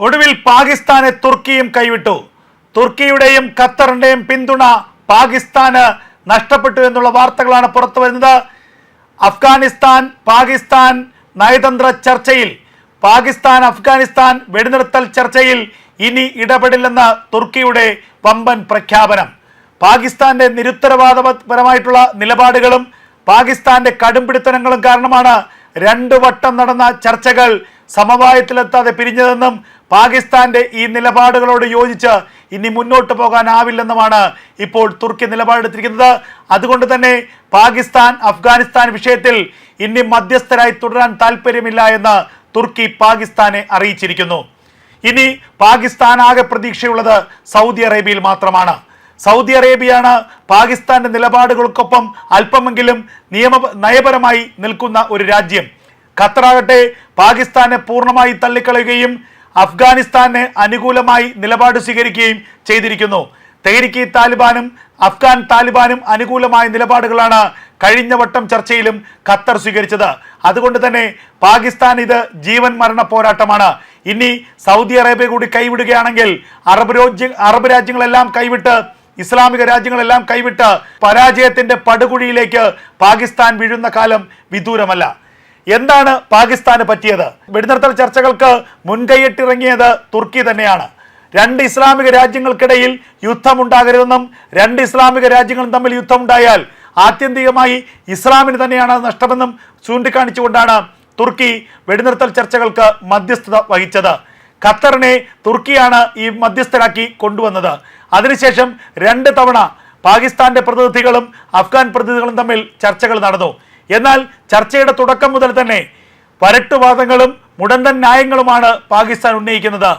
ഒടുവിൽ പാകിസ്ഥാനെ തുർക്കിയും കൈവിട്ടു. തുർക്കിയുടെയും ഖത്തറിന്റെയും പിന്തുണ പാകിസ്ഥാന് നഷ്ടപ്പെട്ടു എന്നുള്ള വാർത്തകളാണ് പുറത്തു വരുന്നത്. അഫ്ഗാനിസ്ഥാൻ പാകിസ്ഥാൻ നയതന്ത്ര ചർച്ചയിൽ, പാകിസ്ഥാൻ അഫ്ഗാനിസ്ഥാൻ വെടിനിർത്തൽ ചർച്ചയിൽ ഇനി ഇടപെടില്ലെന്ന് തുർക്കിയുടെ വമ്പൻ പ്രഖ്യാപനം. പാകിസ്ഥാന്റെ നിരുത്തരവാദപരമായിട്ടുള്ള നിലപാടുകളും പാകിസ്ഥാന്റെ കടുംപിടുത്തനങ്ങളും കാരണമാണ് 2 വട്ടം നടന്ന ചർച്ചകൾ സമവായത്തിലെത്താതെ പിരിഞ്ഞതെന്നും പാകിസ്ഥാന്റെ ഈ നിലപാടുകളോട് യോജിച്ച് ഇനി മുന്നോട്ട് പോകാനാവില്ലെന്നുമാണ് ഇപ്പോൾ തുർക്കി നിലപാടെടുത്തിരിക്കുന്നത്. അതുകൊണ്ട് തന്നെ പാകിസ്ഥാൻ അഫ്ഗാനിസ്ഥാൻ വിഷയത്തിൽ ഇനി മധ്യസ്ഥരായി തുടരാൻ താല്പര്യമില്ല എന്ന് തുർക്കി പാകിസ്ഥാനെ അറിയിച്ചിരിക്കുന്നു. ഇനി പാകിസ്ഥാൻ ആകെ പ്രതീക്ഷയുള്ളത് സൗദി അറേബ്യയിൽ മാത്രമാണ്. സൗദി അറേബ്യയാണ് പാകിസ്ഥാന്റെ നിലപാടുകൾക്കൊപ്പം അല്പമെങ്കിലും നയപരമായി നിൽക്കുന്ന ഒരു രാജ്യം. ഖത്തറാകട്ടെ പാകിസ്ഥാനെ പൂർണ്ണമായി തള്ളിക്കളയുകയും അഫ്ഗാനിസ്ഥാന് അനുകൂലമായി നിലപാട് സ്വീകരിക്കുകയും ചെയ്തിരിക്കുന്നു. തെഹ്രീക്ക് താലിബാനും അഫ്ഗാൻ താലിബാനും അനുകൂലമായ നിലപാടുകളാണ് കഴിഞ്ഞ വട്ടം ചർച്ചയിലും ഖത്തർ സ്വീകരിച്ചത്. അതുകൊണ്ട് തന്നെ പാകിസ്ഥാൻ ഇത് ജീവൻ മരണ പോരാട്ടമാണ്. ഇനി സൗദി അറേബ്യ കൂടി കൈവിടുകയാണെങ്കിൽ അറബ് രാജ്യങ്ങളെല്ലാം കൈവിട്ട്, ഇസ്ലാമിക രാജ്യങ്ങളെല്ലാം കൈവിട്ട് പരാജയത്തിന്റെ പടുകുഴിയിലേക്ക് പാകിസ്ഥാൻ വീഴുന്ന കാലം വിദൂരമല്ല. എന്താണ് പാകിസ്ഥാന് പറ്റിയത്? വെടിനിർത്തൽ ചർച്ചകൾക്ക് മുൻകൈയിട്ടിറങ്ങിയത് തുർക്കി തന്നെയാണ്. 2 ഇസ്ലാമിക രാജ്യങ്ങൾക്കിടയിൽ യുദ്ധമുണ്ടാകരുതെന്നും 2 ഇസ്ലാമിക രാജ്യങ്ങളും തമ്മിൽ യുദ്ധമുണ്ടായാൽ ആത്യന്തികമായി ഇസ്ലാമിന് തന്നെയാണ് നഷ്ടമെന്നും ചൂണ്ടിക്കാണിച്ചുകൊണ്ടാണ് തുർക്കി വെടിനിർത്തൽ ചർച്ചകൾക്ക് മധ്യസ്ഥത വഹിച്ചത്. ഖത്തറിനെ തുർക്കിയാണ് ഈ മധ്യസ്ഥരാക്കി കൊണ്ടുവന്നത്. അതിനുശേഷം 2 തവണ പാകിസ്ഥാന്റെ പ്രതിനിധികളും അഫ്ഗാൻ പ്രതിനിധികളും തമ്മിൽ ചർച്ചകൾ നടന്നു. എന്നാൽ ചർച്ചയുടെ തുടക്കം മുതൽ തന്നെ പരട്ടുവാദങ്ങളും മുടന്തൻ ന്യായങ്ങളുമാണ് പാകിസ്ഥാൻ ഉന്നയിക്കുന്നത്.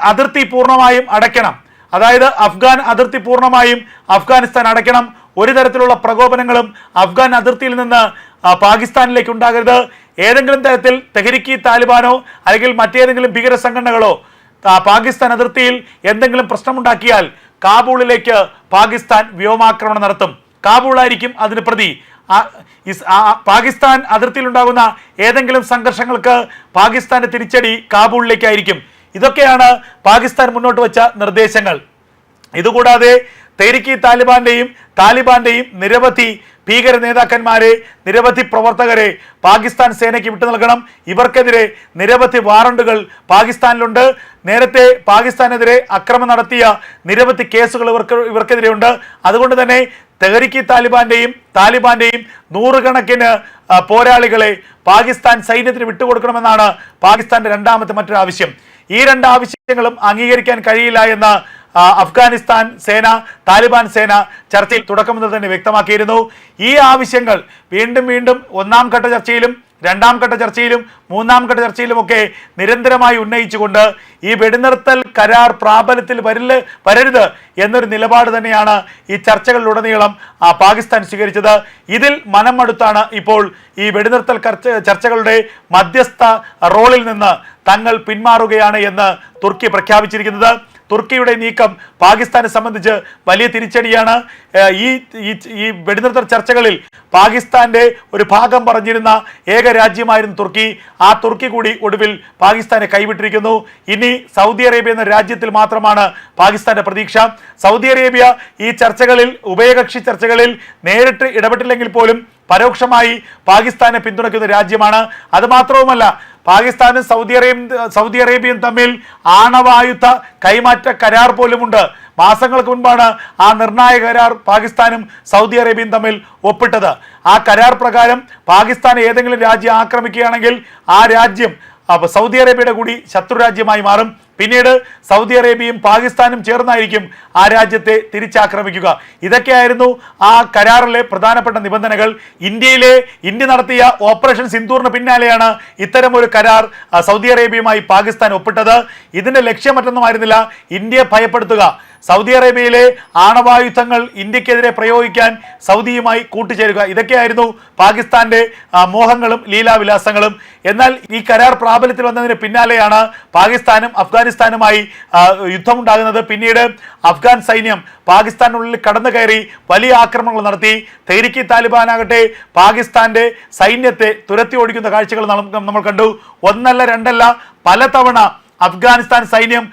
അതിർത്തി പൂർണ്ണമായും അടയ്ക്കണം, അതായത് അഫ്ഗാൻ അതിർത്തി പൂർണ്ണമായും അഫ്ഗാനിസ്ഥാൻ അടയ്ക്കണം, ഒരു തരത്തിലുള്ള പ്രകോപനങ്ങളും അഫ്ഗാൻ അതിർത്തിയിൽ നിന്ന് പാകിസ്ഥാനിലേക്ക് ഉണ്ടാകരുത്, ഏതെങ്കിലും തരത്തിൽ തെഹ്രീക്ക് താലിബാനോ അല്ലെങ്കിൽ മറ്റേതെങ്കിലും ഭീകര സംഘടനകളോ പാകിസ്ഥാൻ അതിർത്തിയിൽ എന്തെങ്കിലും പ്രശ്നമുണ്ടാക്കിയാൽ കാബൂളിലേക്ക് പാകിസ്ഥാൻ വ്യോമാക്രമണം നടത്തും. കാബൂളായിരിക്കും അതിന് പ്രതി. പാകിസ്ഥാൻ അതിർത്തിയിൽ ഉണ്ടാകുന്ന ഏതെങ്കിലും സംഘർഷങ്ങൾക്ക് പാകിസ്ഥാന്റെ തിരിച്ചടി കാബൂളിലേക്കായിരിക്കും. ഇതൊക്കെയാണ് പാകിസ്ഥാൻ മുന്നോട്ട് വെച്ച നിർദ്ദേശങ്ങൾ. ഇതുകൂടാതെ തെഹ്രീക്ക് താലിബാന്റെയും നിരവധി ഭീകര നേതാക്കന്മാരെ, നിരവധി പ്രവർത്തകരെ പാകിസ്ഥാൻ സേനയ്ക്ക് വിട്ടു നൽകണം. ഇവർക്കെതിരെ നിരവധി വാറണ്ടുകൾ പാകിസ്ഥാനിലുണ്ട്. നേരത്തെ പാകിസ്ഥാനെതിരെ അക്രമം നടത്തിയ നിരവധി കേസുകൾ ഇവർക്കെതിരെ ഉണ്ട്. അതുകൊണ്ട് തന്നെ തെഹ്രീക്ക് താലിബാന്റെയും 100 കണക്കിന് പോരാളികളെ പാകിസ്ഥാൻ സൈന്യത്തിന് വിട്ടുകൊടുക്കണമെന്നാണ് പാകിസ്ഥാന്റെ മറ്റൊരു ആവശ്യം. ഈ 2 ആവശ്യങ്ങളും അംഗീകരിക്കാൻ കഴിയില്ല എന്ന് അഫ്ഗാനിസ്ഥാൻ സേന, താലിബാൻ സേന ചർച്ചയിൽ തുടക്കം മുതൽ തന്നെ വ്യക്തമാക്കിയിരുന്നു. ഈ ആവശ്യങ്ങൾ വീണ്ടും 1ാം ഘട്ട ചർച്ചയിലും 2ാം ഘട്ട ചർച്ചയിലും 3ാം ഘട്ട ചർച്ചയിലുമൊക്കെ നിരന്തരമായി ഉന്നയിച്ചുകൊണ്ട് ഈ വെടിനിർത്തൽ കരാർ പ്രാബല്യത്തിൽ വരരുത് എന്നൊരു നിലപാട് തന്നെയാണ് ഈ ചർച്ചകളിലുടനീളം പാകിസ്ഥാൻ സ്വീകരിച്ചത്. ഇതിൽ മനം മടുത്താണ് ഇപ്പോൾ ഈ വെടിനിർത്തൽ ചർച്ചകളുടെ മധ്യസ്ഥ റോളിൽ നിന്ന് തങ്ങൾ പിന്മാറുകയാണ് എന്ന് തുർക്കി പ്രഖ്യാപിച്ചിരിക്കുന്നത്. തുർക്കിയുടെ നീക്കം പാകിസ്ഥാനെ സംബന്ധിച്ച് വലിയ തിരിച്ചടിയാണ്. ഈ വെടിനിർത്തൽ ചർച്ചകളിൽ പാകിസ്ഥാന്റെ ഒരു ഭാഗം പറഞ്ഞിരുന്ന ഏക രാജ്യമായിരുന്നു തുർക്കി. ആ തുർക്കി കൂടി ഒടുവിൽ പാകിസ്ഥാനെ കൈവിട്ടിരിക്കുന്നു. ഇനി സൗദി അറേബ്യ എന്ന രാജ്യത്തിൽ മാത്രമാണ് പാകിസ്ഥാന്റെ പ്രതീക്ഷ. സൗദി അറേബ്യ ഈ ചർച്ചകളിൽ, ഉഭയകക്ഷി ചർച്ചകളിൽ നേരിട്ട് ഇടപെട്ടില്ലെങ്കിൽ പോലും പരോക്ഷമായി പാകിസ്ഥാനെ പിന്തുണയ്ക്കുന്ന രാജ്യമാണ്. അതുമാത്രവുമല്ല, പാകിസ്ഥാനും സൗദി അറേബ്യയും തമ്മിൽ ആണവായുധ കൈമാറ്റ കരാർ പോലുമുണ്ട്. മാസങ്ങൾക്ക് മുൻപാണ് ആ നിർണായക കരാർ പാകിസ്ഥാനും സൗദി അറേബ്യയും തമ്മിൽ ഒപ്പിട്ടത്. ആ കരാർ പ്രകാരം പാകിസ്ഥാൻ ഏതെങ്കിലും രാജ്യം ആക്രമിക്കുകയാണെങ്കിൽ ആ രാജ്യം സൗദി അറേബ്യയുടെ കൂടി ശത്രു രാജ്യമായി മാറും. പിന്നീട് സൗദി അറേബ്യയും പാകിസ്ഥാനും ചേർന്നായിരിക്കും ആ രാജ്യത്തെ തിരിച്ചാക്രമിക്കുക. ഇതൊക്കെയായിരുന്നു ആ കരാറിലെ പ്രധാനപ്പെട്ട നിബന്ധനകൾ. ഇന്ത്യ നടത്തിയ ഓപ്പറേഷൻ സിന്ദൂറിന് പിന്നാലെയാണ് ഇത്തരം ഒരു കരാർ സൗദി അറേബ്യയുമായി പാകിസ്ഥാൻ ഒപ്പിട്ടത്. ഇതിന്റെ ലക്ഷ്യം മറ്റൊന്നുമായിരുന്നില്ല, ഇന്ത്യയെ ഭയപ്പെടുത്തുക. സൗദി അറേബ്യയിലെ ആണവായുധങ്ങൾ ഇന്ത്യക്കെതിരെ പ്രയോഗിക്കാൻ സൗദിയുമായി കൂട്ടുചേരുക. ഇതൊക്കെയായിരുന്നു പാകിസ്ഥാന്റെ മോഹങ്ങളും ലീലാവിലാസങ്ങളും. എന്നാൽ ഈ കരാർ പ്രാബല്യത്തിൽ വന്നതിന് പിന്നാലെയാണ് പാകിസ്ഥാനും അഫ്ഗാനിസ്ഥാനുമായി യുദ്ധമുണ്ടാകുന്നത്. പിന്നീട് അഫ്ഗാൻ സൈന്യം പാകിസ്ഥാനുള്ളിൽ കടന്നു കയറി വലിയ ആക്രമണങ്ങൾ നടത്തി. തെഹ്രീക്ക് താലിബാനാകട്ടെ പാകിസ്ഥാന്റെ സൈന്യത്തെ തുരത്തി ഓടിക്കുന്ന കാഴ്ചകൾ നമ്മൾ കണ്ടു. ഒന്നല്ല രണ്ടല്ല പലതവണ അഫ്ഗാനിസ്ഥാൻ സൈന്യം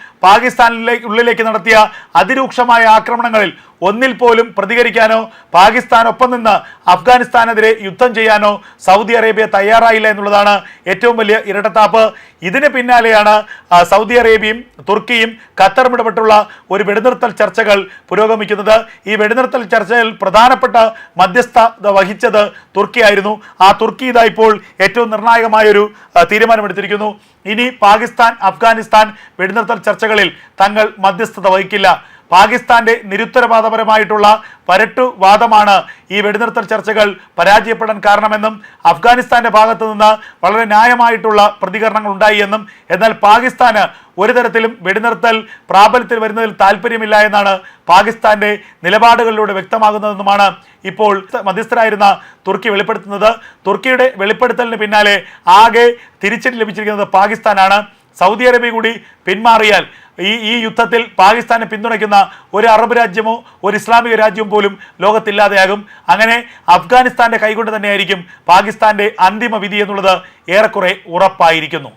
ഉള്ളിലേക്ക് നടത്തിയ അതിരൂക്ഷമായ ആക്രമണങ്ങളിൽ ഒന്നിൽ പോലും പ്രതികരിക്കാനോ പാകിസ്ഥാനൊപ്പം നിന്ന് അഫ്ഗാനിസ്ഥാനെതിരെ യുദ്ധം ചെയ്യാനോ സൗദി അറേബ്യ തയ്യാറായില്ല എന്നുള്ളതാണ് ഏറ്റവും വലിയ ഇരട്ടത്താപ്പ്. ഇതിന് പിന്നാലെയാണ് സൗദി അറേബ്യയും തുർക്കിയും ഖത്തറും ഇടപെട്ടുള്ള ഒരു വെടിനിർത്തൽ ചർച്ചകൾ പുരോഗമിക്കുന്നത്. ഈ വെടിനിർത്തൽ ചർച്ചയിൽ പ്രധാനപ്പെട്ട മധ്യസ്ഥത വഹിച്ചത് തുർക്കിയായിരുന്നു. ആ തുർക്കി ഇതാ ഇപ്പോൾ ഏറ്റവും നിർണായകമായൊരു തീരുമാനമെടുത്തിരിക്കുന്നു. ഇനി പാകിസ്ഥാൻ അഫ്ഗാനിസ്ഥാൻ വെടിനിർത്തൽ ചർച്ചകളിൽ തങ്ങൾ മധ്യസ്ഥത വഹിക്കില്ല. പാകിസ്ഥാന്റെ നിരുത്തരവാദപരമായിട്ടുള്ള പരട്ടുവാദമാണ് ഈ വെടിനിർത്തൽ ചർച്ചകൾ പരാജയപ്പെടാൻ കാരണമെന്നും അഫ്ഗാനിസ്ഥാന്റെ ഭാഗത്തു നിന്ന് വളരെ ന്യായമായിട്ടുള്ള പ്രതികരണങ്ങൾ ഉണ്ടായി എന്നും, എന്നാൽ പാകിസ്ഥാന് ഒരു തരത്തിലും വെടിനിർത്തൽ പ്രാബല്യത്തിൽ വരുന്നതിൽ താല്പര്യമില്ല എന്നാണ് പാകിസ്ഥാന്റെ നിലപാടുകളിലൂടെ വ്യക്തമാകുന്നതെന്നുമാണ് ഇപ്പോൾ മധ്യസ്ഥരായിരുന്ന തുർക്കി വെളിപ്പെടുത്തുന്നത്. തുർക്കിയുടെ വെളിപ്പെടുത്തലിന് പിന്നാലെ ആകെ തിരിച്ചടി ലഭിച്ചിരിക്കുന്നത് പാകിസ്ഥാനാണ്. സൗദി അറേബ്യ കൂടി പിന്മാറിയാൽ ഈ യുദ്ധത്തിൽ പാകിസ്ഥാനെ പിന്തുണയ്ക്കുന്ന ഒരു അറബ് രാജ്യമോ ഒരു ഇസ്ലാമിക രാജ്യവും പോലും ലോകത്തില്ലാതെയാകും. അങ്ങനെ അഫ്ഗാനിസ്ഥാന്റെ കൈകൊണ്ട് തന്നെയായിരിക്കും പാകിസ്ഥാന്റെ അന്തിമ വിധി എന്നുള്ളത് ഏറെക്കുറെ ഉറപ്പായിരിക്കുന്നു.